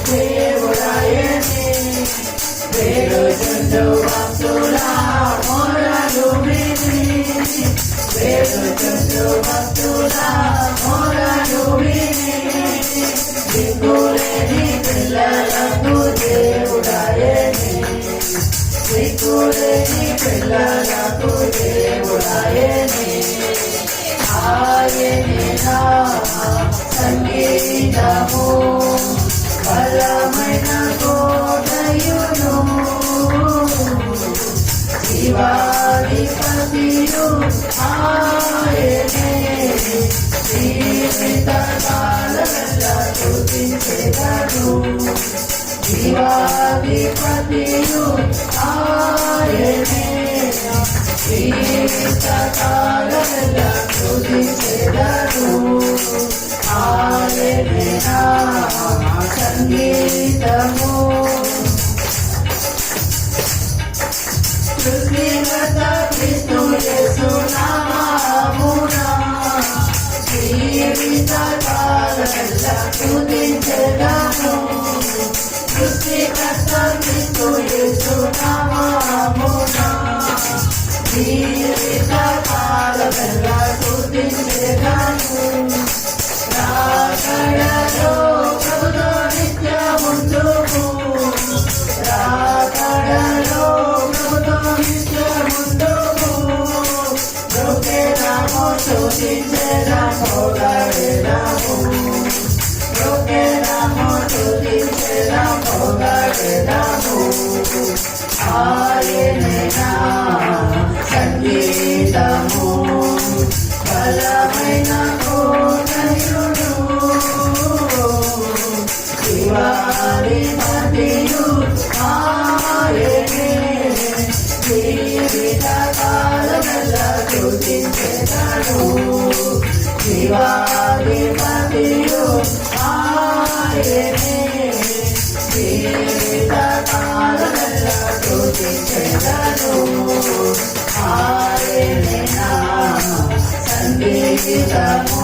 దేవుడాయనే వేడుచుండు భక్తుల మొరలు విని వేడుచుండు భక్తుల మొరలు విని దిక్కులేని పిల్లలకు దేవుడాయనే దిక్కులేని పిల్లలకు దేవుడాయనే ఆయనే నా సంగీతము బలమైన కోటయును శివాధిపతియు ఆయనే జీవిత కాలమెల్లా స్తుతించెదను శివాధిపతియు ఆయనే జీవిత కాలమెల్లా స్తుతించెదను ఆయనే నా సంగీతము సృష్టికర్త క్రీస్తు యేసు నామమున జీవిత కాలమెల్లా స్తుతించెదను సృష్టికర్త క్రీస్తు యేసు నామమున జీవిత కాలమెల్లా స్తుతించెదను రాకడలో ప్రభుతో నిత్యముందుకు రాకడలో ప్రభుతో నిత్యముందుకు లోకేనామో స్తుతించెదము పొగడెదము లోకేనామో స్తుతించెదము పొగడెదము ఆయనే నా సంగీతము బలమైన కోటయుడు శివాధిపతియు ఆయనే జీవిత కాలమెల్లా స్తుతించెదను శివాధిపతియు ఆయనే జీవిత కాలమెల్లా స్తుతించెదను ఆయనే నా సంగీతము.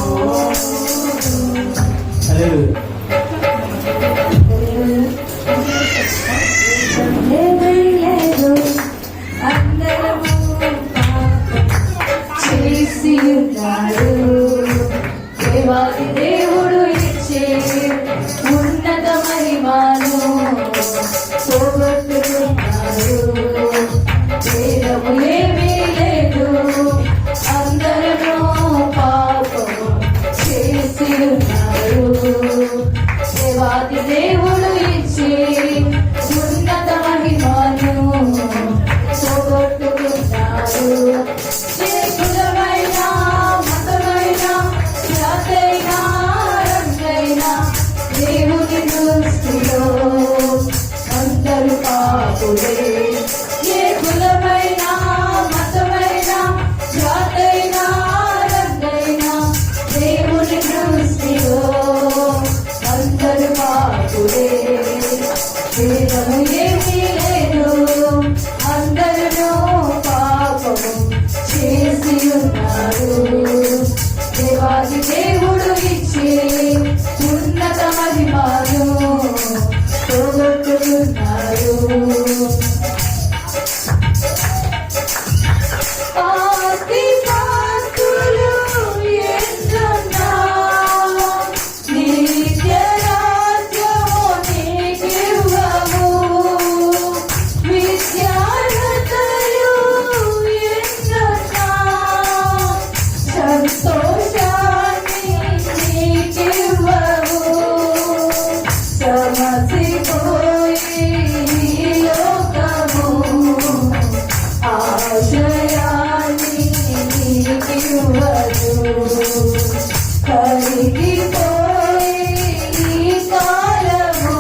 చేసి ఉన్నాడు దేవాది దేవుడు ఇచ్చే ఉన్నత మహిమను పోగొట్టుకున్నాడు వేదము ఏమీ లేదు అందరూ పాపము చేసి ఉన్నారు దేవాది దేవుడు ఇచ్చే ఉన్నత మహిమను పోగొట్టుకున్నాడు దేవుని దృష్టిలో అందరూ పాపులే ఏ కులమైన మతమైన జాతైన రంగైన దేవుని దృష్టిలో అందరూ పాపులే భేదము ఏమీ లేదు అందరూ పాపము చేసి ఉన్నారు దేవాది దేవుడు ఇచ్చే ఉన్నత మహిమను పోగొట్టుకున్నారు ఆస్తి పాస్తులు ఎన్నున్నా నిత్య రాజ్యము నీకివ్వము విద్యార్థులు ఎన్నున్నా సంతోషాన్ని నీకివ్వవు సమసిపోయి లోకము ఆశయాన్ని నీకివ్వదు కరిగిపోయి కాలము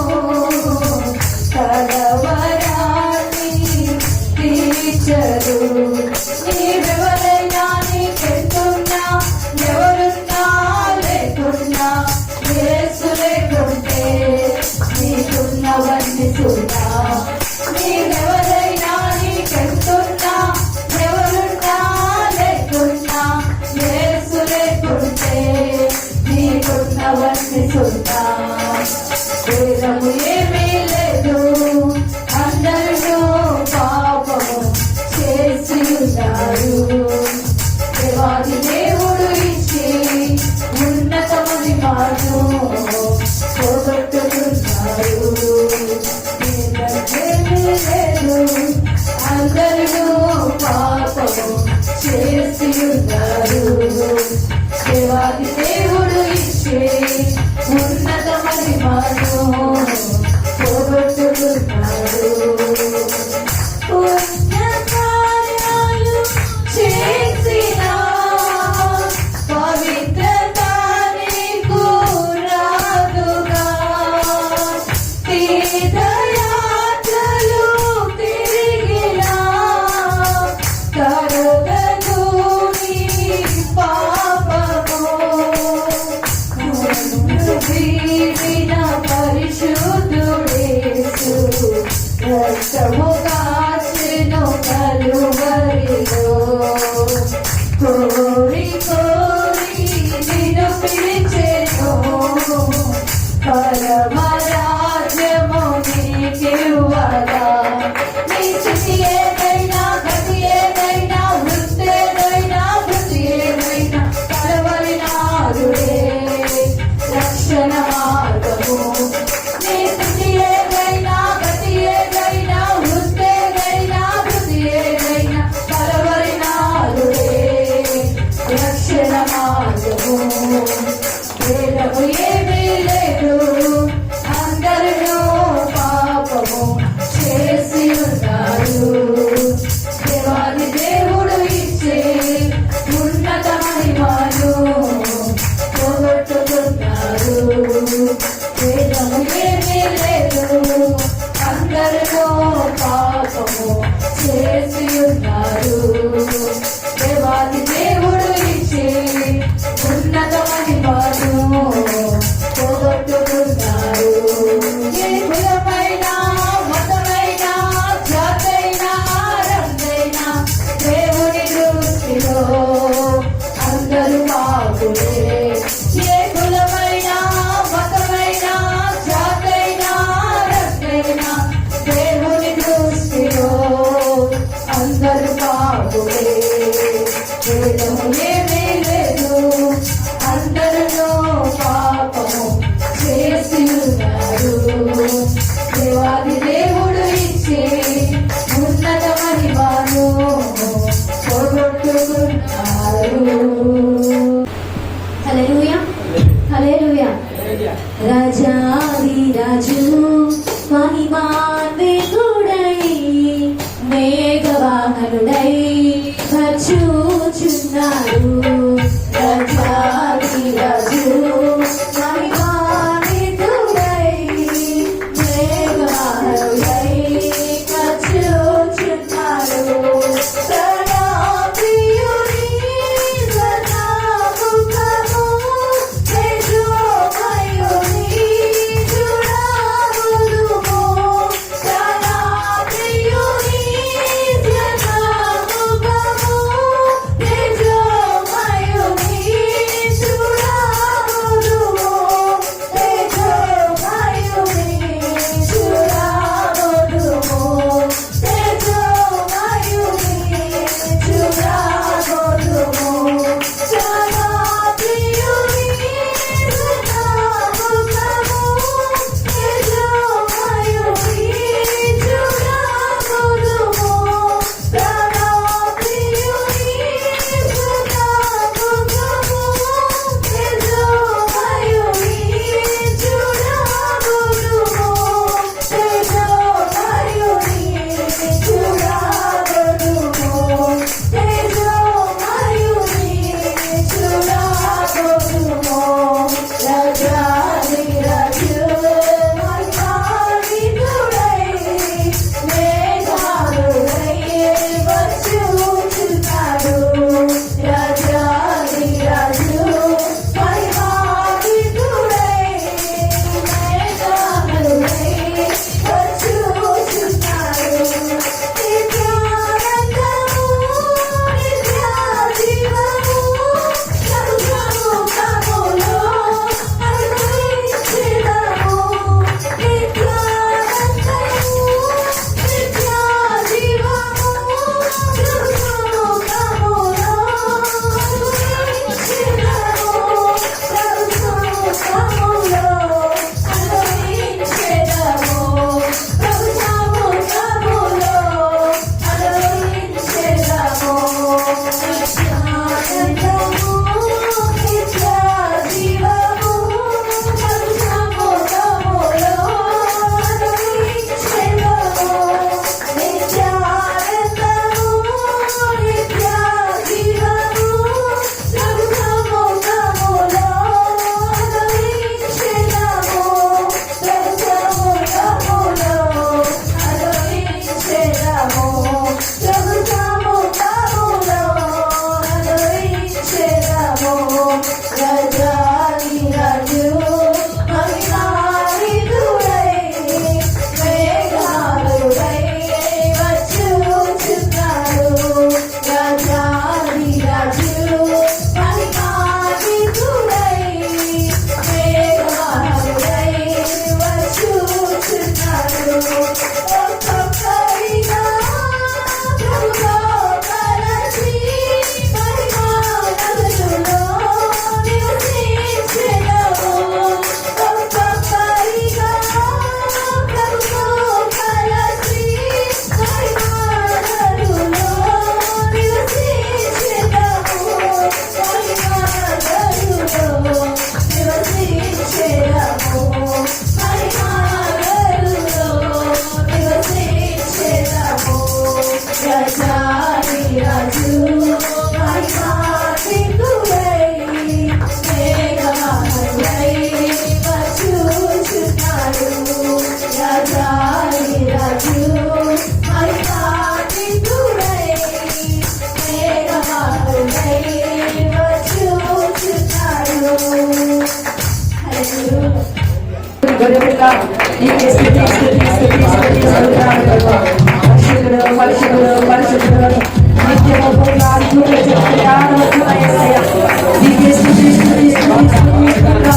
కలవరాన్ని తీర్చదు నీవెవరైనా నీకెంతున్నా ఎవరున్నా లేకున్నా యేసు లేకుంటే నీకున్నవన్నీ సున్నా నీవెవరైనా నీకెంతున్నా ఎవరున్నా లేకున్నా యేసు లేకుంటే నీకున్నవన్నీ సున్నా వేదము చేసి ఉన్నారు. దేవాది దేవుడు ఇచ్చే ఉన్నత మహిమను పోగొట్టుకున్నాడు. పుణ్యకార్యాలు చేసిన పవిత్రత నీకు రాదుగా. తీర్థయాత్రలు తిరిగినా కరగదు నీ పాపము. వీడిన పరిశుద్ధుడేసు రక్తము కాచెను కలువరిలో. కోరి కోరి నిన్ను పిలిచెను, పరమరాజ్యము నీకివ్వగా. నీ స్థితి ఏదైనా, గతి ఏదైనా, వృత్తి ఏదైనా, వృత్తి ఏదైనా, కలవరి నాదుడే రక్షణ మార్గము. నీ స్థితి ఏదైనా, గతి ఏదైనా, వృత్తి ఏదైనా, వృత్తి ఏదైనా, కలవరి నాదుడే రక్షణ మార్గము. భేదము ఏమీ లేదు, అందరిలో పాపము చేసి ఉన్నారు. దేవాది దేవుడు ఇచ్చే ఉన్నత మహిమను పోగొట్టుకున్నారు. భేదము ఏమీ లేదు, అందరిలో పాపము చేసి ఉన్నారు. దేవాది దేవుడు ఇచ్చే ఉన్నత మహిమను పోగొట్టుకున్నారు. ఏ కులమైనా, మతమైనా, జాతైనా, రంగైనా, దేవుని దృష్టిలో అందరూ పాపులే. ఏ కులమైనా, మతమైనా, జాతైనా, రంగైనా, దేవుని దృష్టిలో అందరూ పాపులే. భేదము ఏమీ లేదు, అందరిలో పాపము చేసి ఉన్నారు. దేవాది దేవుడు ఇచ్చే ఉన్నత మహిమను పోగొట్టుకున్నారు. హల్లెలూయా, హల్లెలూయా. రాజాది రాజు మహిమాన్వితుడై మేఘవాహనుడై వచ్చుచున్నాడు. రాజాది రాజు మహిమాన్వితుడై మేఘవాహనుడై వచ్చుచున్నాడు. ప్రణాప్రియుని సదాముఖము తేజోమయుని చూడముగా. గొర్రెపిల్ల నీకే స్తుతి స్తుతి స్తుతి స్తుతి స్తోత్రాలు ప్రభా. పరిశుద్ధుడు పరిశుద్ధుడు పరిశుద్ధుడు నిత్యము పూర్ణాత్ముడు జ్ఞానవంతుడైన యేసయ్య నీకే స్తుతి స్తుతి స్తుతి స్తుతి స్తోత్రాలు.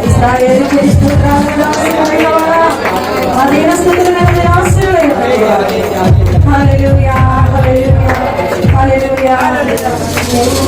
ఇశ్రాయేలుకి స్తోత్రాలు దాసుడైన వాడా మా దీన స్తుతులను ఆశీర్వదించు. హల్లెలూయా హల్లెలూయా హల్లెలూయా.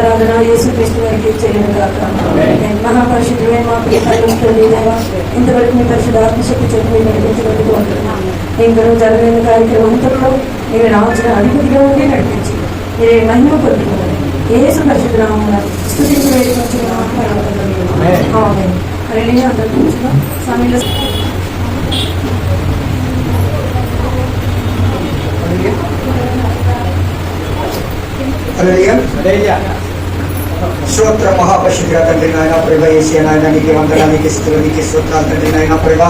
ఆరాధన యేసుక్రీస్తు వారికి చేయను గాక. మహాపరిశుద్ధుడే మా ప్రియ తండ్రి దేవా, ఇంతవరకు మీ పరిశుద్ధ ఆత్మశక్తి చెప్పి నడిపించినందుకు వందనాలు. ఇంకా జరగలేని కార్యక్రమం అంతలో మీరు రావాల్సిన అధిపతిగా ఉండి నడిపించి మీరే మహిమ పొందుకోవాలి. యేసు పరిశుద్ధ నామమున స్తుతించి వేడుకొంచున్నాము పరలోకమందున్న ఆమేన్. హల్లెలూయా. అందరూ కూర్చున్నాం. సమయంలో స్తోత్ర మహాపరిశుద్ధ తండ్రి నాయన ప్రభా ఏసీ నాయన నీకు వందనాలు, నీకు స్తుతులు, నీకు స్తోత్రాలు తండ్రి నాయన ప్రభా.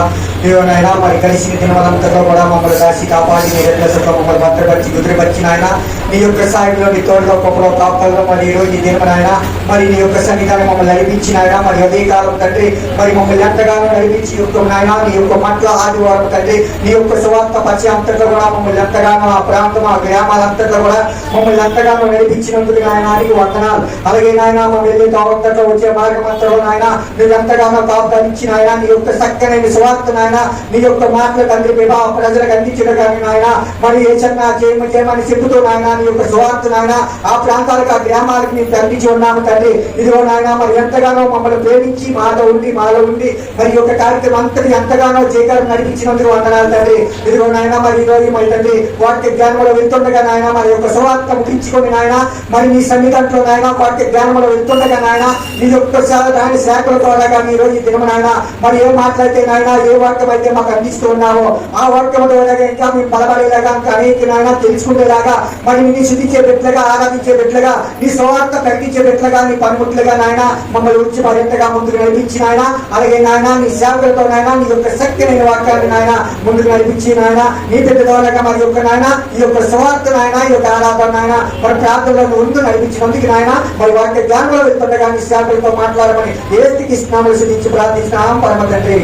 నాయన మరి కలిసిన దినమంతగా కూడా మమ్మల్ని దాచి కాపాడి నీ రెడ్ల సుఖం మమ్మల్ని భద్రపరిచి కుదిరిపరిచి నాయన నీ యొక్క సాయంలో నీ తోడులో గొప్పలో కాపాల్లో మరి ఈ రోజు దినం నాయన మరి నీ యొక్క సన్నిధానం మమ్మల్ని నడిపించిన ఆయన మరి అదే కాలం తండ్రి మరి మమ్మల్ని ఎంతగానో నడిపించి యొక్క నాయన నీ యొక్క మట్ల ఆదివారం తండ్రి నీ యొక్క సువార్త పరిచయం అంతట్లో కూడా మమ్మల్ని ఎంతగానో ఆ ప్రాంతం ఆ గ్రామాలంతట్లో కూడా మమ్మల్ని ఎంతగానో నడిపించినందుకు నాయనానికి వందనాలు. అలాగే నాయన మమ్మల్ని కావంతట్లో వచ్చే మార్గం అంతలో నాయన నువ్వు ఎంతగానో కాపాడించిన ఆయన నీ యొక్క చక్కని సువార్త నాయన నీ యొక్క మాటలు తండ్రి ప్రభా ప్రజలకు అందించడం కానీ నాయన మరి ఏ చిన్న చేయమని చెబుతూ నాయన నీ యొక్క సువార్త నాయన ఆ ప్రాంతాలకు ఆ గ్రామాలకు మేము అందించి ఉన్నాము తండ్రి. ఇదిగో నాయన మరి ఎంతగానో మమ్మల్ని ప్రేమించి మాలో ఉండి మరి యొక్క కార్యక్రమం అంతటి ఎంతగానో జయకరం నడిపించినందుకు వందనాలు తండ్రి. ఇదిగో నాయన మరి ఈరోజు మరి తండ్రి వాక్య జ్ఞానంలో వెళ్తుండగా నాయన మరి యొక్క సువార్త ముగించుకొని నాయన మరి నీ సన్నిధానంలో నాయన వాక్య జ్ఞానంలో వెళ్తుండగా నాయన నీ యొక్క దాని శాఖల ద్వారా కానీ ఈ రోజు దినము నాయన మరి ఏ మాట్లాడితే నాయన ఏ వాక్యం అయితే మాకు అందిస్తూ ఉన్నామో ఆ వాక్యం ద్వారా ఇంకా మేము బలపడేలాగా ఇంకా అనేక నాయన తెలుసుకునేలాగా మరి నీ శుద్ధించే బిడ్డలుగా ఆరాధించే బిడ్డలుగా నీ స్వార్థ ప్రకటించే బిడ్డలుగా నీ పనిముట్లుగా నాయన మమ్మల్ని ఉంచి మరింతగా ముందుకు నడిపించి నాయన అలాగే నాయన నీ సేవకులతో నాయన నీ యొక్క శక్తిని వాక్యాన్ని నాయన ముందుకు నడిపించి నాయన నీ బిడ్డ ద్వారా మరి యొక్క నాయన ఈ యొక్క స్వార్థ నాయన ఈ యొక్క ఆరాధన నాయన మరి ప్రార్థనలో ముందు నడిపించినందుకు నాయన మరి వాక్య జ్ఞానంలో వెళ్తుండగా నీ సేవకులతో మాట్లాడమని ఏ స్థితికి స్నామలు శుద్ధించి ప్రార్థిస్తున్నాం పరమ తండ్రి.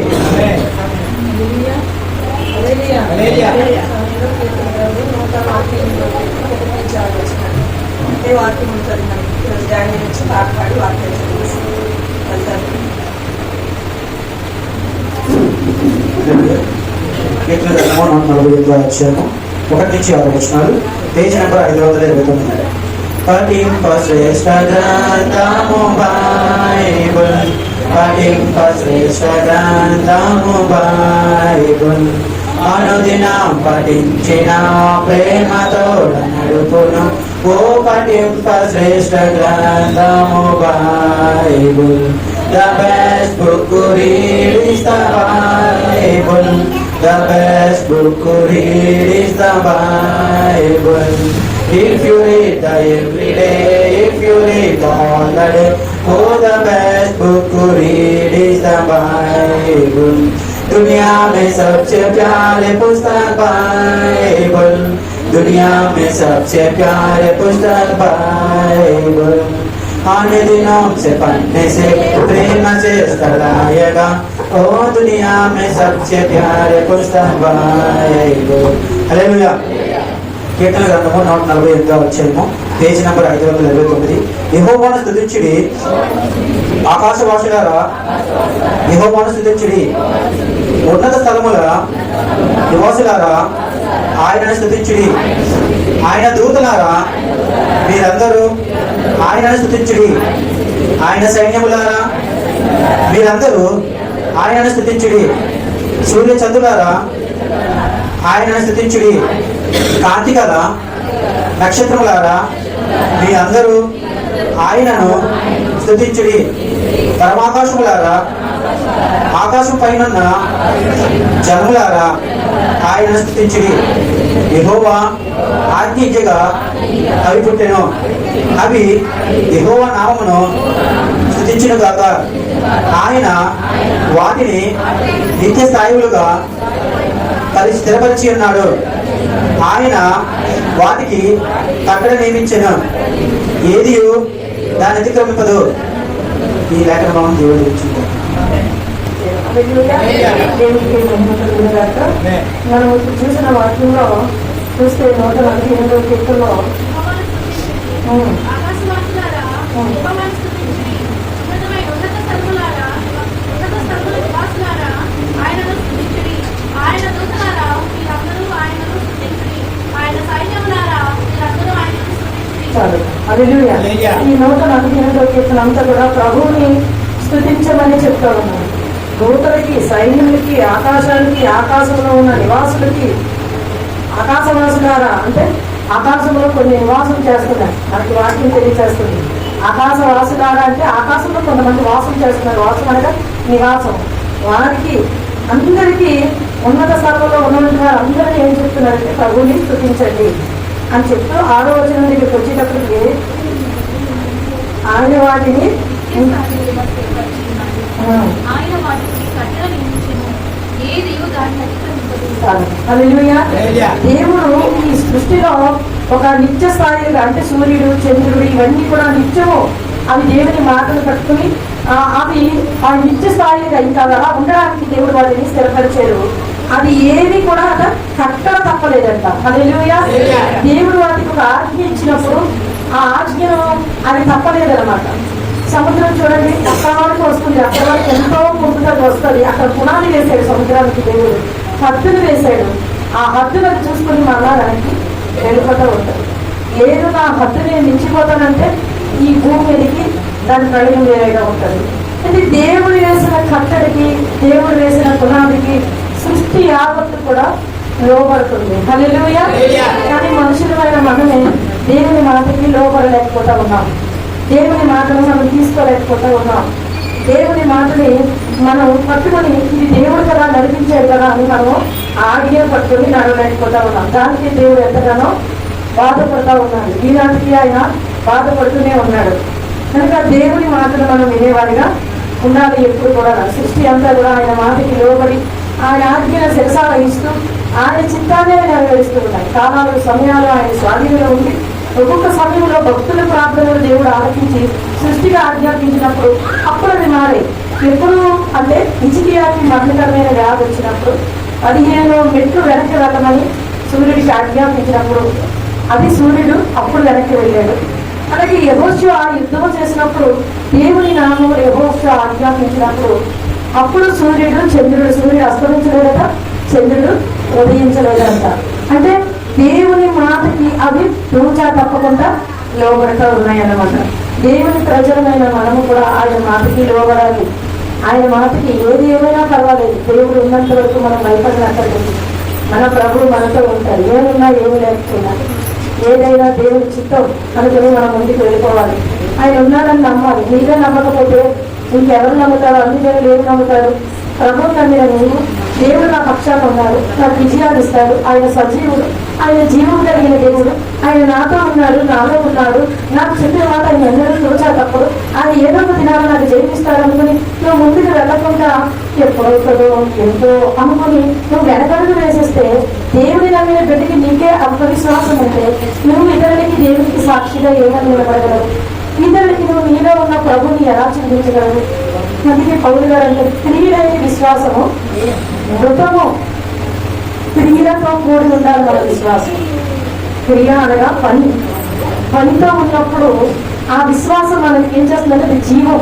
వాక్యం ఉంటుంది మనకి డాడీ నుంచి పాడి వాక్యం వచ్చాము 1 నుంచి 6 వచనాలు పేజ్ నెంబర్ 529. పఠింప శ్రేష్ఠ గ్రంథము బైబిల్, పఠింప శ్రేష్ఠ గ్రంథము బైబిల్, అనుదినం పఠించిన ప్రేమతో నడుపును ఓ పఠింప శ్రేష్ఠ గ్రంథము Bible. The best book to read is the Bible. The best book to read is the Bible. If you read the every day, if you read all the day, oh the best book to read is the Bible. दुनिया में सबसे प्यारे पुस्तक Bible, दुनिया में सबसे प्यारे पुस्तक बाइबल. आने दिनों से पढ़ने से प्रेम से सलाएगा ओ दुनिया में सबसे प्यारे पुस्तक बाइबल. हालेलुया. కీర్తన గ్రంథము 148వ అధ్యాయము పేజీ నంబర్ 529. యెహోవాను స్తుతించుడి ఆకాశవాసులారా, యెహోవాను స్తుతించుడి ఉన్నత స్థలముల నివాసులారా, ఆయనను స్తుతించుడి. ఆయన దూతలారా మీరందరూ ఆయనను స్తుతించుడి. ఆయన సైన్యములారా మీరందరూ ఆయనను స్తుతించుడి. సూర్య చంద్రులారా ఆయనను స్తుతించుడి. కాంతి గల నక్షత్రములారా మీ అందరూ ఆయనను స్తుతించుడి. పరమాకాశములారా ఆకాశం పైన జనములారా ఆయనను స్తుతించుడి. యెహోవా ఆజ్ఞగా అవి పుట్టెను, అవి యెహోవా నామమును స్తుతించును గాక. ఆయన వాటిని నిత్య స్థాయిలుగా కలిసి స్థిరపరిచి ఉన్నాడు. ఆయన వాటికి కట్టడ నియమించెను, ఏది దాన్ని అతిక్రమింపదు. ఈ లేఖన భావం దేవుడు ఇచ్చింది. మనం చూసిన వాక్యంలో చూస్తే 148వ కీర్తనలో చాలు హల్లెలూయా. హల్లెలూయా. ఈ 118వ కీర్తన అంతా కూడా ప్రభువుని స్తుతించమని చెప్తా ఉన్నాను. దూతలకి, సైన్యులకి, ఆకాశానికి, ఆకాశంలో ఉన్న నివాసులకి, ఆకాశవాసులారా అంటే ఆకాశంలో కొన్ని నివాసం చేస్తున్నారు. మనకి వాక్యం తెలియజేస్తుంది. ఆకాశవాసులారా అంటే ఆకాశంలో కొంతమంది వాసం చేస్తున్నారు. వాసం అనగా నివాసం. వారికి అందరికీ ఉన్నత స్థలంలో ఉన్నటువంటి వారు అందరూ ఏం చెప్తున్నారంటే ప్రభువుని స్తుతించండి అని చెప్తూ 6వ వచనం దగ్గరికి వచ్చేటప్పటికి ఆయన వాటిని హల్లెలూయా. దేవుడు ఈ సృష్టిలో ఒక నిత్య స్థాయిగా అంటే సూర్యుడు, చంద్రుడు ఇవన్నీ కూడా నిత్యము అవి దేవుని మాటలు పట్టుకుని అవి ఆ నిత్య స్థాయిగా ఇంకా అలా ఉండడానికి దేవుడు వాటిని స్థిరపరిచారు. అది ఏది కూడా కట్టడ తప్పలేదంట. హల్లెలూయా. దేవుడు వాటికి ఒక ఆజ్ఞ ఇచ్చినప్పుడు ఆ ఆజ్ఞను అది తప్పలేదన్నమాట. సముద్రం చూడండి, అక్కడ వరకు వస్తుంది, అక్కడ వరకు ఎంతో ముందుకు వస్తుంది. అక్కడ పునాది వేశాడు సముద్రానికి దేవుడు, హద్దులు వేశాడు. ఆ హద్దులను చూసుకుని మళ్ళా దానికి వెళ్ళిపోతూ ఉంటుంది. లేదు నా హద్దు నేను మించిపోతానంటే ఈ భూమి మీదకి దాని ప్రళయం వేరేగా ఉంటుంది. అంటే దేవుడు వేసిన కట్టడికి, దేవుడు వేసిన పునాదికి సృష్టి యావత్తు కూడా లోబడుతుంది. హల్లెలూయా. కానీ మనుషులమైన మనమే దేవుని మాటకి లోబడలేకపోతా ఉన్నాం. దేవుని మాటను మనం తీసుకోలేకపోతా ఉన్నాం. దేవుని మాటని మనం పట్టుకొని ఇది దేవుడు కదా నడిపించాడు కదా అని మనం ఆజ్ఞ పట్టుకొని నడవలేకపోతా ఉన్నాం. దానికి దేవుడు ఎంతగానో బాధపడతా ఉన్నాడు. ఈనాటికి ఆయన బాధపడుతూనే ఉన్నాడు. కనుక దేవుని మాటలు మనం వినేవాడిగా ఉండాలి ఎప్పుడు కూడా. సృష్టి అంతా కూడా ఆయన మాటకి లోబడి ఆయన ఆజ్ఞను శిరసావహిస్తూ ఆయన చిత్తాన్ని నెరవేరుస్తూ ఉన్నాయి. కాలాలు, సమయాలు ఆయన స్వాధీనంలో ఉండి ఒక్కొక్క సమయంలో భక్తుల ప్రార్థనలు దేవుడు ఆలకించి సృష్టిగా ఆజ్ఞాపించినప్పుడు అప్పుడు అది మారే. ఎప్పుడు అంటే హిజ్కియాకి మరణకరమైన వ్యాధి వచ్చినప్పుడు 15 మెట్లు వెనక్కి వెళ్ళమని సూర్యుడికి ఆజ్ఞాపించినప్పుడు అది సూర్యుడు అప్పుడు వెనక్కి వెళ్ళాడు. అలాగే యెహోషువ యుద్ధం చేసినప్పుడు దేవుని నామం యెహోషువ ఆజ్ఞాపించినప్పుడు అప్పుడు సూర్యుడు అస్తమించలేదట, చంద్రుడు ఉదయించలేదంట. అంటే దేవుని మాటకి అవి తూచా తప్పకుండా లోబడుతూ ఉన్నాయన్నమాట. దేవుని ప్రజలమైన మనము కూడా ఆయన మాటకి లోబడాలి. ఆయన మాటకి ఏది ఏమైనా పర్వాలేదు. దేవుడు ఉన్నంత వరకు మనం భయపడినట్టు మన ప్రభువు మనతో ఉంటారు. ఏమున్నా ఏమి లేకపోయినా ఏదైనా దేవుని చిత్తం అనుకుని మనం ముందుకు వెళ్ళిపోవాలి. ఆయన ఉన్నాడని నమ్మాలి. నీవే నమ్మకపోతే ఇంకెవరు నమ్ముతారు? అన్ని దేవుడు ఏమి నమ్ముతారు? ప్రభువు నమ్మిన నీవు దేవుడు నా పక్షాన ఉన్నాడు, నాకు విజయాలు ఇస్తాడు. ఆయన సజీవుడు, ఆయన జీవం కలిగిన దేవుడు, ఆయన నాతో ఉన్నాడు, నాలో ఉన్నాడు. నాకు చెప్పిన మాట ఆయన ఎన్నడూ తోచాటప్పుడు ఆయన ఏదో ఒక దినాలు నాకు జయిస్తాడు అనుకుని నువ్వు ముందుకు వెళ్ళకుండా ఎప్పుడవుతుందో ఎంతో అనుకుని నువ్వు వెనకడుగు వేసేస్తే దేవుని నమ్మిన బిడ్డకి నీకే అవిశ్వాసం ఉంటే నువ్వు ఇతరులకి దేవునికి సాక్షిగా ఏమని నిలబడగలవు? ఇతరులకి నువ్వు నీలో ఉన్న ప్రభుని ఎలా చూపించగలవు? అందుకే పౌలు గారు అంటే క్రియలేని విశ్వాసము మృతము. క్రియలతో కూడి ఉండాలి మన విశ్వాసం. క్రియ అనగా పనితో ఉన్నప్పుడు ఆ విశ్వాసం మనకి ఏం చేస్తుందంటే అది జీవం.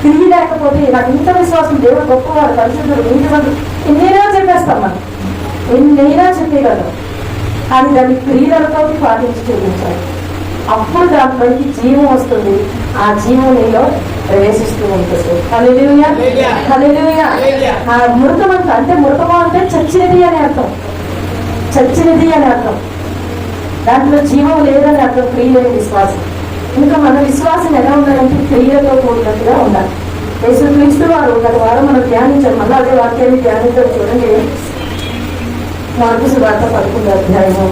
క్రియ లేకపోతే నాకు ఇంత విశ్వాసం, దేవుడు గొప్పవాడు, పరిశుద్ధుడు, నీతిమంతుడు ఎన్నైనా చెప్పేస్తాం మనం, ఎన్నైనా చెప్పగలం. కానీ దాన్ని క్రియలతో పాటించి చూపించాలి. అప్పుడు దానిపైకి జీవం వస్తుంది. ఆ జీవం నీలో ప్రవేశిస్తూ ఉంటుంది. హల్లెలూయా, హల్లెలూయా. ఆ మృతమంత అంటే మృతము అంటే చచ్చినది అని అర్థం. చచ్చినది అని అర్థం. దాంట్లో జీవం లేదని అర్థం. క్రియలేని విశ్వాసం. ఇంకా మన విశ్వాసం ఎలా ఉండాలంటే క్రియలతో కూడినట్టుగా ఉండాలి. యేసుక్రీస్తు వారు గత వారం మనం ధ్యానించాం. మళ్ళీ అదే వాక్యాన్ని ధ్యానించారు. చూడండి, మార్కు సువార్త 11వ అధ్యాయము.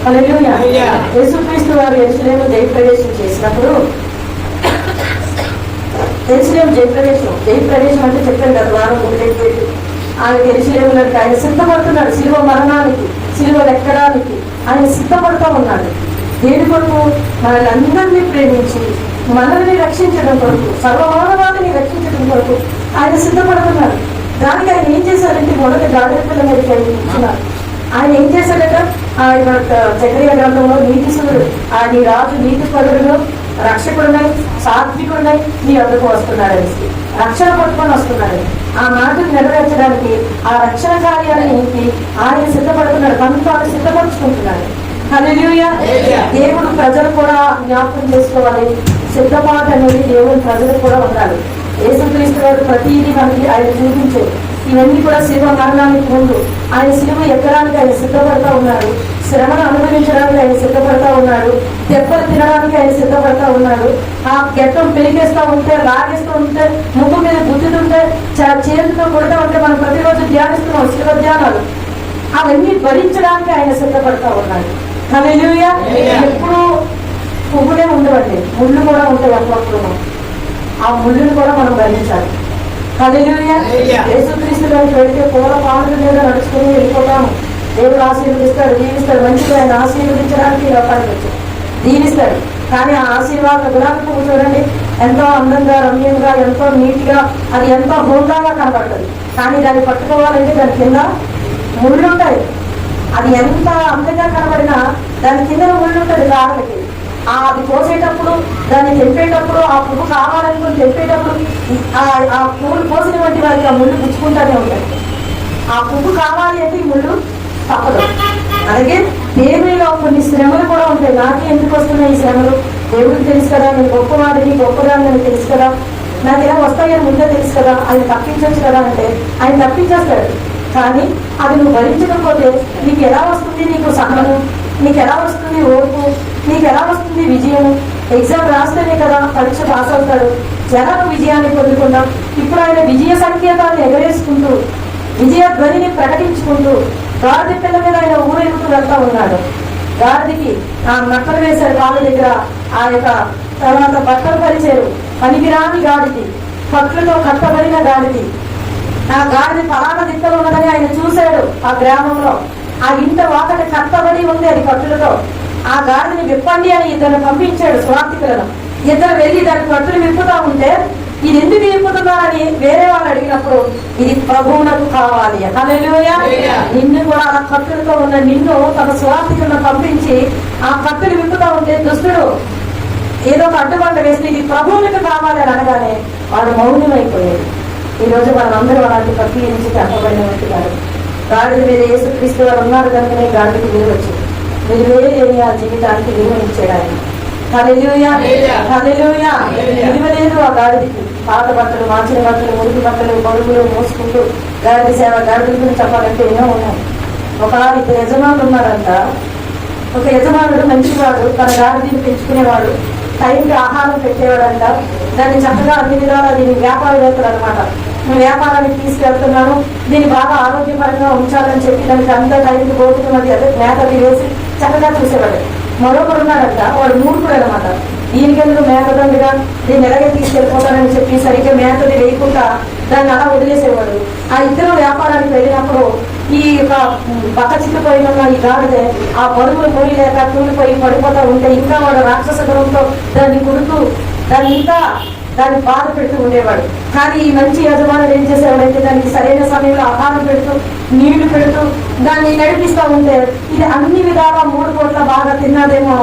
హల్లెలూయా. యేసుక్రీస్తు వారు యెరూషలేము జయప్రవేశం చేసినప్పుడు, యెరూషలేము జయప్రవేశం అంటే చెప్పాను కదా వారం 1 ఆయన యెరూషలేములోకి ఆయన సిద్ధపడుతున్నాడు సిలువ మరణానికి, సిలువ ఎక్కడానికి ఆయన సిద్ధపడుతూ ఉన్నాడు. దేని కొరకు? మనల్ని ప్రేమించి మనల్ని రక్షించడం కొరకు, సర్వమానవాళిని రక్షించడం కొరకు ఆయన సిద్ధపడుతున్నారు. దానికి ఆయన ఏం చేశారంటే మొదటి గాడిద పిల్ల మీదకి ఆయన కూర్చున్నారు. ఆయన ఏం చేశాడట? ఆయన జకరియా గ్రంథంలో నీతిశూరుడు, నీ రాజు నీతి పరుడును రక్షకుడునై సాత్వికుడునై నీ వద్దకు వస్తున్నాడని, రక్షణ పట్టుకొని వస్తున్నాడు. ఆ మాటను నెరవేర్చడానికి, ఆ రక్షణ కార్యాలకి ఆయన సిద్ధపడుతున్నాడు, తను తాను సిద్ధపరుచుకుంటున్నాడు. హల్లెలూయా. దేవుడు ప్రజలు కూడా జ్ఞాపకం చేసుకోవాలి. సిద్ధపాటు అనేది దేవుడు ప్రజలు కూడా ఉండాలి. యేసుక్రీస్తు వారు ప్రతిదీ మనకి ఆయన చూపించారు. ఇవన్నీ కూడా శిలువ మరణానికి ముందు ఆయన శిలువ ఎక్కడానికి ఆయన సిద్ధపడతా ఉన్నాడు. శ్రమను అనుభవించడానికి ఆయన సిద్ధపడతా ఉన్నాడు. దెబ్బలు తినడానికి ఆయన సిద్ధపడతా ఉన్నాడు. ఆ గెట్టం పెరిగేస్తూ ఉంటే, లాగేస్తూ ఉంటే, ముక్కు మీద గుద్దుతుంటే, చేతితో కొడతా ఉంటే మనం ప్రతిరోజు ధ్యానిస్తున్నాం శిలువ ధ్యానాలు. అవన్నీ భరించడానికి ఆయన సిద్ధపడతా ఉన్నాడు. హల్లెలూయా. ఎప్పుడు పువ్వులే ఉండవండి, ముళ్ళు కూడా ఉంటాయి అప్పుడప్పుడు. ఆ ముళ్ళును కూడా మనం భరించాలి. హల్లెలూయా. యేసుక్రీస్తు గారికి వెళ్తే పూల పాముల మీద నడుచుకుని వెళ్ళిపోతాము. దేవుడు ఆశీర్వదిస్తాడు, దీవిస్తాడు. మంచిగా ఆయన ఆశీర్వదించడానికి లోకానికి వచ్చాడు, దీవిస్తాడు. కానీ ఆ ఆశీర్వాద గులాబీ పువ్వు చూడండి, ఎంతో అందంగా, రమ్యంగా, ఎంతో నీట్గా, అది ఎంతో హోందాగా కనబడుతుంది. కానీ దాన్ని పట్టుకోవాలంటే దాని కింద ముళ్ళు ఉంటాయి. అది ఎంత అందంగా కనబడినా దాని కింద ముళ్ళు ఉంటుంది కాళ్ళకి. అది కోసేటప్పుడు, దాన్ని తెంపేటప్పుడు, ఆ పువ్వు కావాలనుకుని తెంపేటప్పుడు ఆ పువ్వులు కోసిన వంటి వారికి ఆ ముళ్ళు గుచ్చుకుంటూనే ఉంటాయి. ఆ పువ్వు కావాలి అంటే ఈ ముళ్ళు తప్పదు. అలాగే దేవునిలో కొన్ని శ్రమలు కూడా ఉంటాయి. నాకే ఎందుకు వస్తున్నాయి ఈ శ్రమలు? దేవుడికి తెలుసు కదా, నేను గొప్పవాడిని గొప్పదాన్ని అని తెలుసు కదా, నాకు ఎలా వస్తాయని ముందే తెలుసు కదా, ఆయన తప్పించవచ్చు కదా అంటే ఆయన తప్పించేస్తాడు. కానీ అది నువ్వు భరించకపోతే నీకు ఎలా వస్తుంది? నీకు సహనము, నీకు ఎలా వస్తుంది ఓర్పు, నీకు ఎలా వస్తుంది విజయము? ఎగ్జామ్ రాస్తేనే కదా పరీక్ష పాస్ అవుతాడు. జనాలు విజయాన్ని పొందుకుంటా. ఇప్పుడు ఆయన విజయ సంకేతాన్ని ఎగరేసుకుంటూ, విజయ ధ్వనిని ప్రకటించుకుంటూ గాడిద పిల్ల మీద ఆయన ఊరేగుతూ వెళ్తా ఉన్నాడు. గాడిదకి ఆ మట్టలు వేశారు కాళ్ళ దగ్గర. ఆ యొక్క తర్వాత బట్టలు పరిచారు. పనికిరాని గాడిది, కట్లతో కట్టబడిన గాడిది. ఆ గాడిద పలానా దిక్కలు ఉన్నదని ఆయన చూశాడు. ఆ గ్రామంలో ఆ ఇంట వాకటి కట్టబడి ఉంది, అది కట్టులతో. ఆ గాడిని విప్పండి అని ఇద్దరు పంపించాడు స్వార్థికులను. ఇద్దరు వెళ్ళి దాని కట్టులు విప్పుతా ఉంటే, ఇది ఎందుకు విప్పుతున్నారని వేరే వాళ్ళు అడిగినప్పుడు, ఇది ప్రభువునకు కావాలి. హల్లెలూయా. నిన్ను కూడా ఆ కట్టులతో ఉన్న నిన్ను తన స్వార్థికులను పంపించి ఆ కట్టులు విప్పుతా ఉంటే దుష్టుడు ఏదో ఒక అడ్డుబండ వేసి ఇది ప్రభువునికి కావాలి అని అనగానే వాడు మౌనమైపోయాడు. ఈ రోజు మనందరూ అలాంటి ప్రక్రియ నుంచి చెప్పబడిన వ్యక్తులు. గాడిద మీద యేసుక్రీస్తు వారు ఉన్నారు కనుకనే గాడికి విలువ వచ్చింది. విలువే లేని ఆ జీవితానికి విలువనిచ్చాడు ఆయన. హల్లెలూయా. హల్లెలూయా. విలువ లేదు ఆ గాడిదికి. పాత బట్టలు, మార్చిన బట్టలు, మురికి బట్టలు, బరువులు మోసుకుంటూ గాడిద సేవ. గాడిద గురించి చెప్పాలంటే ఎన్నో ఉన్నాయి. ఒక ఇద్దరు యజమానులు ఉన్నారంట. ఒక యజమానుడు మంచివాడు, తన గాడిదని పెంచుకునేవాడు, టైంకి ఆహారం పెట్టేవాడంట. దాన్ని చక్కగా అన్ని విధాలా దీన్ని వ్యాపారవేత్తలు అనమాట. నేను వ్యాపారానికి తీసుకెళ్తున్నాను, దీన్ని బాగా ఆరోగ్యపరంగా ఉంచాలని చెప్పి దానికి అంత టైంకి భోజనం అది మేతది వేసి చక్కగా చూసేవాడు. మరొకరు ఉన్నాడంట, వాడు మూర్ఖుడు అనమాట. దీనికెందుకు మేతదండిగా దీన్ని ఎలాగే తీసుకెళ్ళిపోతానని చెప్పి సరిగ్గా మేతది వేయకుండా దాన్ని అలా వదిలేసేవాడు. ఆ ఇద్దరు వ్యాపారానికి వెళ్ళినప్పుడు ఈ యొక్క బక్క చిక్కిపోయిన ఈ గాడిదే ఆ బరువులు మోయలేక కూలిపోయి పడిపోతా ఉంటే ఇంకా వాడు రాక్షస గుణంతో దాన్ని కుడుతూ దాన్ని బాధ పెడుతూ ఉండేవాడు. కానీ ఈ మంచి యజమానుడు ఏం చేసేవాడంటే దానికి సరైన సమయంలో ఆహారం పెడుతూ, నీళ్లు పెడుతూ దాన్ని నడిపిస్తూ ఉంటే, ఇది అన్ని విధాలా 3 పూట్ల బాగా తిన్నదేమో,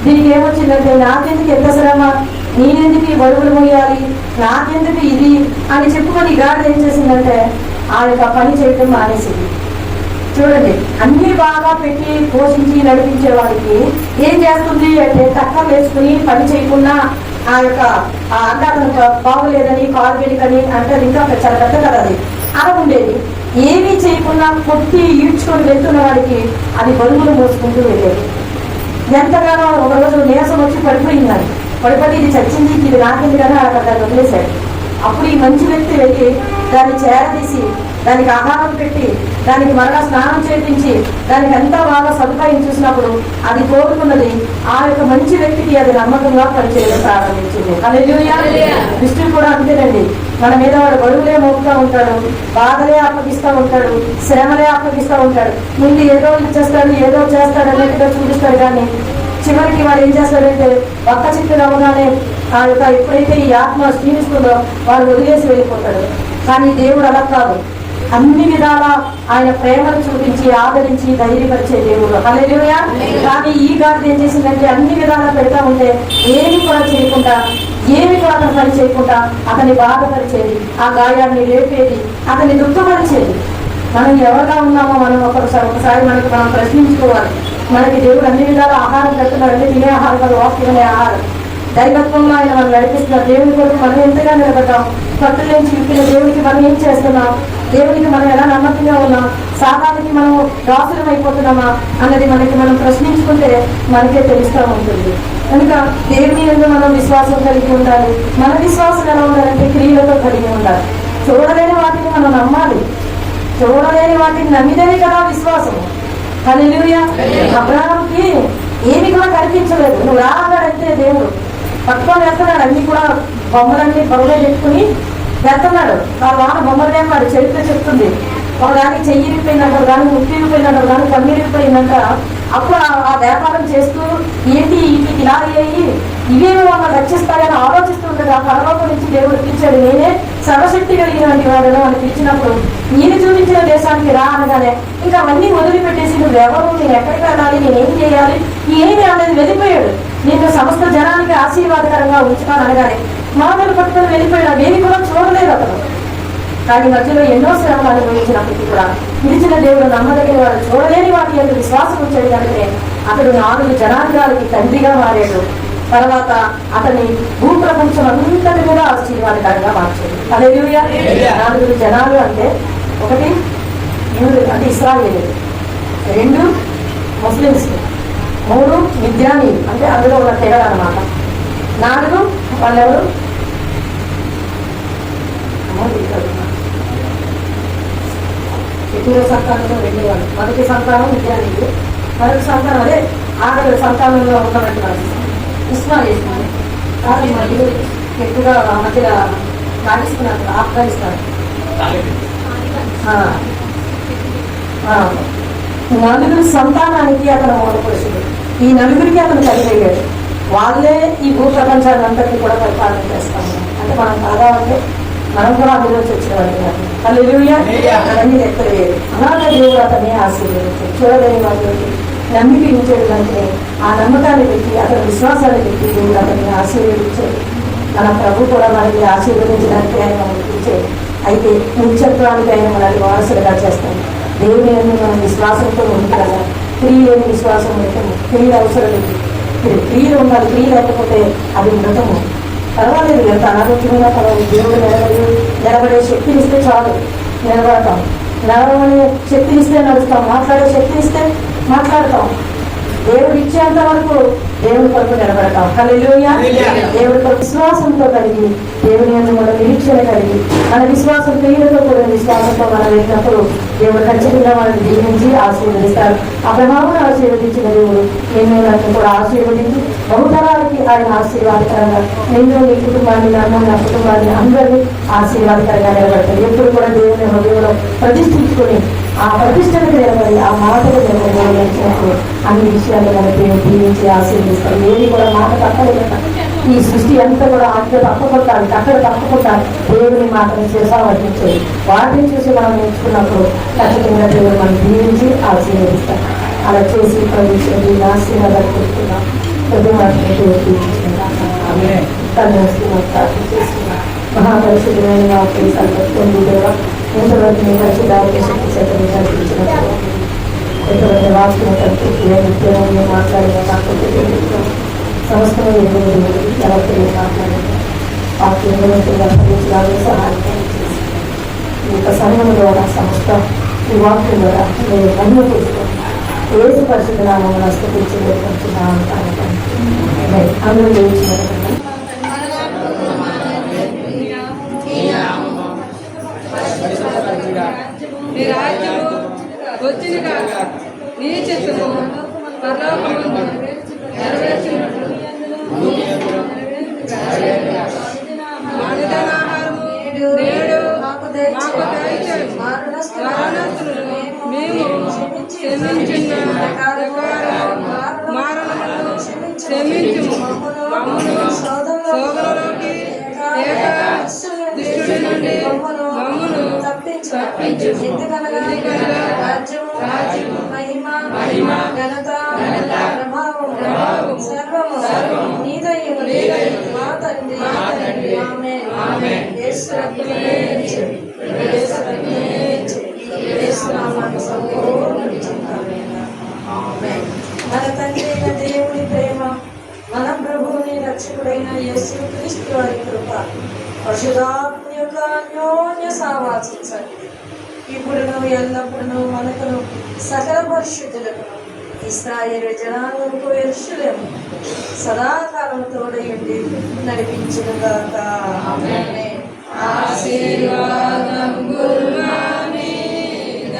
దీనికి ఏమొచ్చిందంటే నాకెందుకు ఎంత శ్రమ, నేనెందుకు ఈ బరువులు మోయాలి, నాకెందుకు ఇది అని చెప్పుకొని గాడిద ఏం చేసిందంటే ఆ యొక్క పని చేయటం మానేసింది. చూడండి, అన్ని బాగా పెట్టి పోషించి నడిపించే వారికి ఏం చేస్తుంది అంటే తక్కువ వేసుకుని పని చేయకుండా ఆ యొక్క అంటే అతను బాగోలేదని కాలు వెలికని అంటే ఇంకా చాలా పెద్ద కదా అది అలా ఉండేది. ఏమీ చేయకుండా కొట్టి ఈడ్చుకొని వెళ్తున్న వాడికి అది బరువులు మోసుకుంటూ వెళ్ళేది. ఎంతగానో ఒకరోజు నీరసం వచ్చి పడిపోయిందని, పడిపోయి ఇది చచ్చింది, ఇది నాకింది కానీ అక్కడ దాన్ని వదిలేశాడు. అప్పుడు ఈ మంచి వ్యక్తి వెళ్ళి దాన్ని చేరదీసి దానికి ఆహారం పెట్టి దానికి మరలా స్నానం చేయించి దానికి ఎంతో బాగా సదుపాయం చూసినప్పుడు అది కోరుకున్నది ఆ యొక్క మంచి వ్యక్తికి అది నమ్మకంగా పనిచేయడం ప్రారంభించింది. హల్లెలూయా. విష్ణువు కూడా అంతేనండి. మన మీద వాడు గొడవలే మోపుతూ ఉంటాడు, బాధలే అప్పగిస్తూ ఉంటాడు, శ్రమలే అప్పగిస్తూ ఉంటాడు. ముందు ఏదో ఇచ్చేస్తాడు, ఏదో చేస్తాడు అన్నట్టుగా చూపిస్తాడు. కానీ చివరికి వాడు ఏం చేస్తాడంటే ఒక్క చిత్తులు అవగానే ఆ యొక్క ఎప్పుడైతే ఈ ఆత్మ క్షీణిస్తుందో వాడు వదిలేసి వెళ్ళిపోతాడు. కానీ దేవుడు అలా కాదు, అన్ని విధాలా ఆయన ప్రేమను చూపించి ఆదరించి ధైర్యపరిచే దేవుడు. హల్లెలూయా. కానీ ఈ గాడిద ఏం చేసిందంటే అన్ని విధాలా పెడతా ఉంటే ఏమి కూడా చేయకుండా, ఏమి కూడా అతను పని చేయకుండా అతన్ని బాధపరిచేది, ఆ గాయాన్ని లేపేది, అతన్ని దుఃఖపరిచేది. మనం ఎవరిగా ఉన్నామో మనం ఒకసారి మనకి మనం ప్రశ్నించుకోవాలి. మనకి దేవుడు అన్ని విధాల ఆహారం పెడుతున్నాడు. అంటే తినే ఆహారం కాదు, వాక్యమనే ఆహారం. దైవత్వంలో ఆయన మనం నడిపిస్తున్నారు. దేవుని కొరకు మనం ఎంతగా నిలబడ్డాం, పట్టు నుంచి విప్పిన దేవునికి మనం ఏం చేస్తున్నాం, దేవునికి మనం ఎలా నమ్మకంగా ఉన్నాం, సాతానికి మనం దాసులం అయిపోతున్నామా అన్నది మనం ప్రశ్నించుకుంటే మనకే తెలుస్తూ ఉంటుంది. కనుక దేవుని యందు మనం విశ్వాసం కలిగి ఉండాలి. మన విశ్వాసం ఎలా ఉండాలంటే క్రియలతో కలిగి ఉండాలి. చూడలేని వాటిని మనం నమ్మాలి, చూడలేని వాటిని నమ్మితేనే కదా విశ్వాసము. హల్లెలూయా. అబ్రహాముకి ఏమి కూడా కనిపించలేదు, నువ్వు రాగాడంటే దేవుడు పట్టుకొని వెళ్తున్నాడు. అన్ని కూడా బొమ్మలన్నీ బరువుగా చెప్పుకుని వెళ్తున్నాడు. ఆ వాన బొమ్మలనే వాడు చరిత్ర చెప్తుంది. ఒకదానికి చెయ్యి ఇరిగిపోయిందంట, ఒకదానికి ముక్కు ఇరిగిపోయిందంట, ఒకదానికి కన్ను ఇరిగిపోయిందంట. అప్పుడు ఆ వ్యాపారం చేస్తూ ఏంటి వీటికి ఇలా అయ్యాయి, ఇవేమో మమ్మల్ని రక్షిస్తాయని ఆలోచిస్తుండగా పరలోకం నుంచి దేవుడు పిలిచాడు. నేనే సర్వశక్తి కలిగినటువంటి వాడను అని పిలిచినప్పుడు నేను చూపించిన దేశానికి రా అనగానే ఇంకా అవన్నీ వదిలిపెట్టేసి నువ్వు ఎవరు, నేను ఎక్కడికి వెళ్ళాలి, నేనేం చేయాలి, ఏమి అనేది వెళ్ళిపోయాడు. నేను సమస్త జనానికి ఆశీర్వాదకరంగా ఉంచుతాను అనగానే మాటలు పట్టుకొని వెళ్ళిపోయాడు. అవేమి కూడా చూడలేదు అతను. కానీ మధ్యలో ఎన్నో శ్రమలు అనుభవించినప్పటికీ కూడా పిలిచిన దేవుడు నమ్మదగిన వాడు, చూడలేని వాటి యొక్క విశ్వాసం వచ్చాడు. కనుకనే అతడు 4 జనాంగాలకి తండ్రిగా మారాడు. తర్వాత అతని భూప్రపంచం అంతటి కూడా ఆశీర్వాదకరంగా మార్చాడు. హల్లెలూయా. 4 జనాలు అంటే 1 యూదులు అంటే ఇశ్రాయేలీయులు, 2 ముస్లిమ్స్, 3 మిద్యానీయులు అంటే అందులో ఉన్న తెగలు అన్నమాట, 4 వాళ్ళెవరు ఎక్కువ సంతానంలో 2 వాళ్ళు. మొదటి సంతానం మిద్యానీయులు, మరొక సంతానం అదే 6 సంతానంలో ఉన్నటువంటి ఇస్మాయిల్. కానీ మధ్యలో ఎక్కువగా మధ్యలో పాకిస్తాన్, ఆఫ్ఘనిస్తాన్ 4 సంతానానికి అతను మూల పురుషుడు. ఈ 4కి అతను కలిగయ్యాడు. వాళ్ళే ఈ భూ ప్రపంచాన్ని అంతటినీ కూడా పరిపాలన చేస్తాము. అంటే మనం కాదా అంటే మనం కూడా అందులోకి వచ్చిన వాళ్ళు. హల్లెలూయా. అవన్నీ లెక్కలేదు. అలాగే దేవుడు అతన్ని ఆశీర్వదించాడు. చూడలేని వాళ్ళకి నమ్మిక ఇచ్చాడు. వెంటనే ఆ నమ్మకాన్ని పెట్టి అతని విశ్వాసాన్ని పెట్టి దేవుడు అతన్ని ఆశీర్వదించాడు. మన ప్రభు కూడా మనకి ఆశీర్వదించడానికి ఆయన మనకి ఇచ్చాడు. అయితే నిత్యత్వానికి ఆయన మనల్ని వారసులుగా చేస్తాం. దేవుని యందు మనం విశ్వాసంతో ఉండాలి. క్రియ లేని విశ్వాసం మృతము. క్రియలు అవసరం లేదు, క్రియలు ఉండాలి. క్రియ లేకపోతే అది మృతము. పర్వాలేదు, ఎంత అనారోగ్యమైన దేవుడు నిలబడే శక్తిని ఇస్తే చాలు, నిలబడతాం. నడవనే శక్తిని ఇస్తే నడుస్తాం, మాట్లాడే శక్తిని ఇస్తే మాట్లాడతాం. దేవుడు ఇచ్చేంత వరకు దేవుడి కొరకు నిలబడతాం. హల్లెలూయా. దేవుడి కొరకు విశ్వాసంతో కలిగి, దేవుని యందు మన నిరీక్షణ కలిగి, మన విశ్వాసం క్రియలతో కూడా విశ్వాసంతో మనం వెళ్ళినప్పుడు దేవుడు ఖచ్చితంగా మనల్ని దీవించి ఆశీర్వదిస్తారు. అబ్రహామును ఆశీర్వదించిన దేవుడు నిన్ను నన్ను కూడా ఆశీర్వదించి బహుతరాలకి ఆయన ఆశీర్వాదకరంగా నిన్ను, నీ కుటుంబాన్ని, నన్ను, నా కుటుంబాన్ని అందరినీ ఆశీర్వాదకరంగా నిలబడతారు. ఎప్పుడు కూడా దేవుని హృదయంలో ప్రతిష్ఠించుకొని ఆ ప్రతిష్టకు నిలబడి ఆ మాటలు నిలబడినప్పుడు అన్ని విషయాలు మనకి దీవించి ఆశీర్వదిస్తారు. ఏది కూడా మాట తప్పలేక ఈ సృష్టి అంతా కూడా ఆజ్ఞ తప్పకుంటారు, కట్టలు తప్పకుంటారు. దేవుని మాటను చేసా వర్తించేది. వాటిని చూసి మనం నేర్చుకున్నప్పుడు ఖచ్చితంగా దేవుడు మనం దీవించి ఆశీర్వదిస్తారు. అలా చేసి ప్రవేశించి ఆశీర్వాదాలు పెట్టుకున్నాం. పెద్ద మాటలు దేవుడు దీవించుకున్నాం. మహాపరిశుద్ధమైన దేవ ఎంతవరకు మీ పరిశుద్ధానికి శక్తి చేతని కల్పించినప్పుడు ఎంతవరకు వాక్యం కల్పించి మాట్లాడిన సమస్తమే ఎవరికి మాట్లాడారు వాక్యం సహాయం చేసి ఈ యొక్క సమయం ద్వారా సమస్త ఈ వాక్యం ద్వారా నేను మహిమ తీసుకొని ఏసు పరిశుద్ధ నామమును స్తుతించి అందరూ లేచిన నీ రాజ్యము వచ్చిన కాక నీ చిత్తము పరలోకమందు నెరవేర్చినట్లు అనుదిన ఆహారము ఎందుకనగా రాజ్యము మహిమ ఘనత ప్రభావము సర్వము నీదయ్యున్నది మా తండ్రి ఆమేన్. యేసు రక్తమే జయం. యేసు రక్తమే జయం. యేసు నామమున సంపూర్ణ విజయం. ఆమేన్. మన తండ్రి అయిన దేవుని ప్రేమ, మన ప్రభువుని రక్షకుడైన యేసు క్రీస్తు వారి కృప, పరిశుద్ధాత్మ యొక్క అన్యోన్య సావాసం సన్నిధి ఇప్పుడును ఎల్లప్పుడూ మనకును సకల పరిశుద్ధులకు ఇశ్రాయేలు జనాంగముకు యెరూషలేము సదాకాలం తోడయుండి నడిపించునుగాక. ఆమేన్. ఆశీర్వాదం గురువామీద